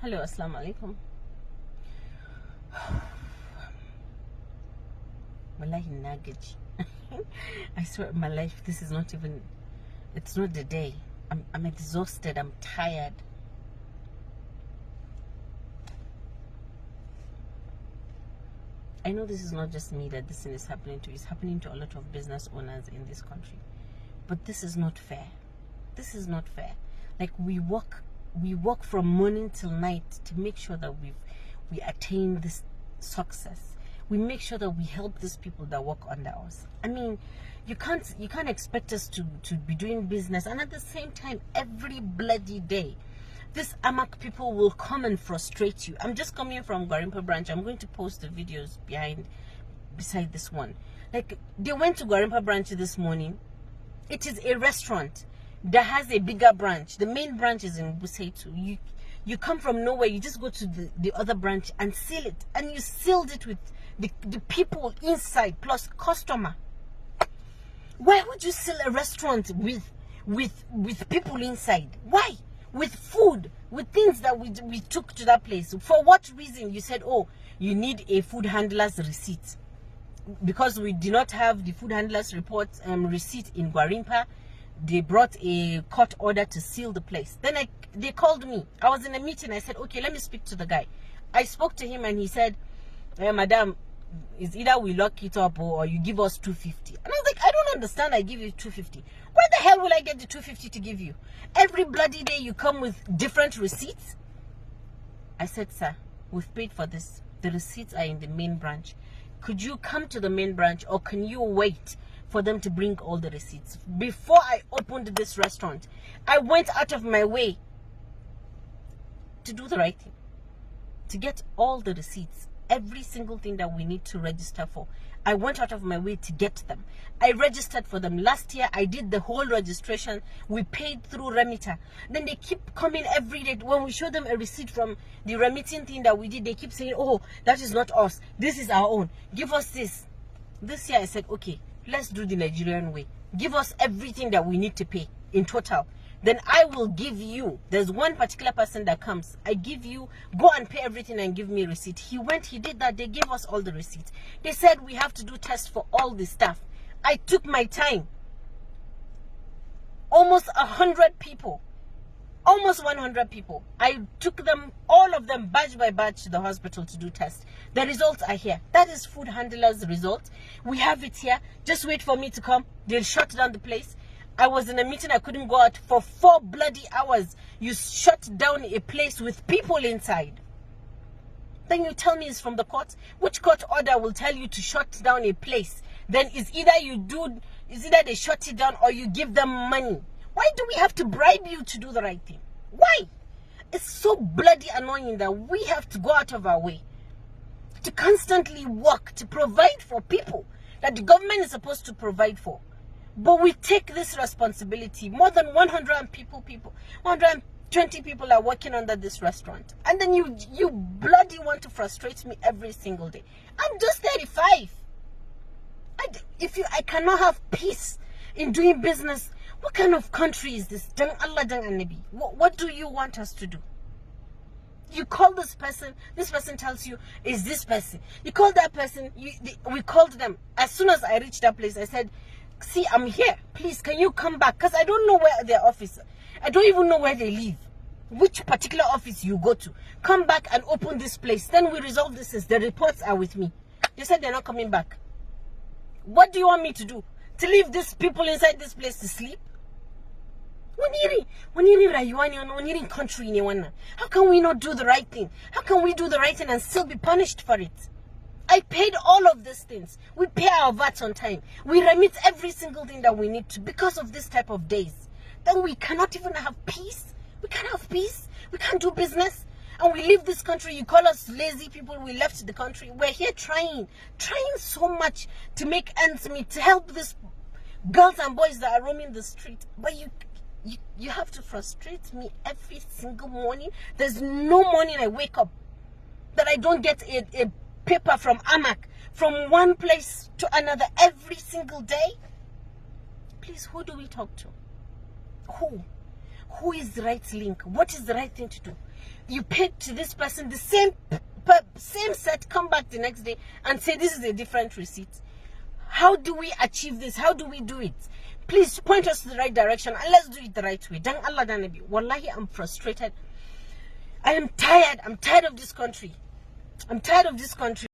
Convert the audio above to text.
Hello, assalamu alaikum. Wallahi nagaji. I swear my life, this is not even, it's not the day. I'm exhausted, I'm tired. I know this is not just me that this thing is happening to. It's happening to a lot of business owners in this country. But this is not fair. This is not fair. Like we work from morning till night to make sure that we attain this success. We make sure that we help these people that work under us. I mean, you can't expect us to be doing business and at the same time every bloody day these AMAC people will come and frustrate you. I'm just coming from Goverment branch. I'm going to post the videos beside this one. Like they went to Goverment branch this morning. It is a restaurant that has a bigger branch. The main branch is in Busaitu. You come from nowhere, you just go to the other branch and seal it. And you sealed it with the people inside plus customer. Why would you seal a restaurant with people inside? Why? With food, with things that we took to that place. For what reason? You said, oh, you need a food handler's receipt. Because we did not have the food handler's report receipt in Gwarimpa, they brought a court order to seal the place. Then they called me. I was in a meeting. I said, okay, let me speak to the guy. I spoke to him and he said, madam, it's either we lock it up or you give us 250. And I was like, I don't understand. I give you 250. Where the hell will I get the 250 to give you? Every bloody day you come with different receipts. I said, sir, we've paid for this. The receipts are in the main branch. Could you come to the main branch or can you wait for them to bring all the receipts? Before I opened this restaurant, I went out of my way to do the right thing, to get all the receipts, every single thing that we need to register for. I went out of my way to get them. I registered for them. Last year, I did the whole registration. We paid through Remitter. Then they keep coming every day. When we show them a receipt from the remitting thing that we did, they keep saying, oh, that is not us. This is our own. Give us this. This year, I said, okay, let's do the Nigerian way. Give us everything that we need to pay in total. Then I will give you, there's one particular person that comes, I give you, go and pay everything and give me a receipt. He went, he did that, they gave us all the receipts. They said we have to do tests for all the staff. I took my time. Almost 100 people, almost 100 people. I took them, all of them, batch by batch to the hospital to do tests. The results are here. That is food handler's result. We have it here. Just wait for me to come. They'll shut down the place. I was in a meeting, I couldn't go out for 4 bloody hours. You shut down a place with people inside. Then you tell me it's from the court. Which court order will tell you to shut down a place? Then it's either they shut it down or you give them money. Why do we have to bribe you to do the right thing? Why? It's so bloody annoying that we have to go out of our way to constantly work to provide for people that the government is supposed to provide for. But we take this responsibility. More than 120 people are working under this restaurant. And then you bloody want to frustrate me every single day. I'm just 35. I cannot have peace in doing business, what kind of country is this? What do you want us to do? You call this person tells you, is this person. You call that person, we called them. As soon as I reached that place, I said, see, I'm here. Please, can you come back? Because I don't know where their office. I don't even know where they live. Which particular office you go to. Come back and open this place. Then we resolve this. The reports are with me. They said they're not coming back. What do you want me to do? To leave these people inside this place to sleep? How can we not do the right thing? How can we do the right thing and still be punished for it? I paid all of these things. We pay our VAT on time. We remit every single thing that we need to because of this type of days. Then we cannot even have peace. We can't have peace. We can't do business. And we leave this country. You call us lazy people. We left the country. We're here trying so much to make ends meet, to help these girls and boys that are roaming the street. But you have to frustrate me every single morning. There's no morning I wake up that I don't get a paper from AMAC from one place to another every single day. Please, who do we talk to? Who is the right link? What is the right thing to do? You paid to this person the same set, come back the next day and say this is a different receipt. How do we achieve this? How do we do it? Please point us to the right direction and let's do it the right way. Dan Allah dan Nabi. Wallahi, I'm frustrated. I am tired. I'm tired of this country. I'm tired of this country.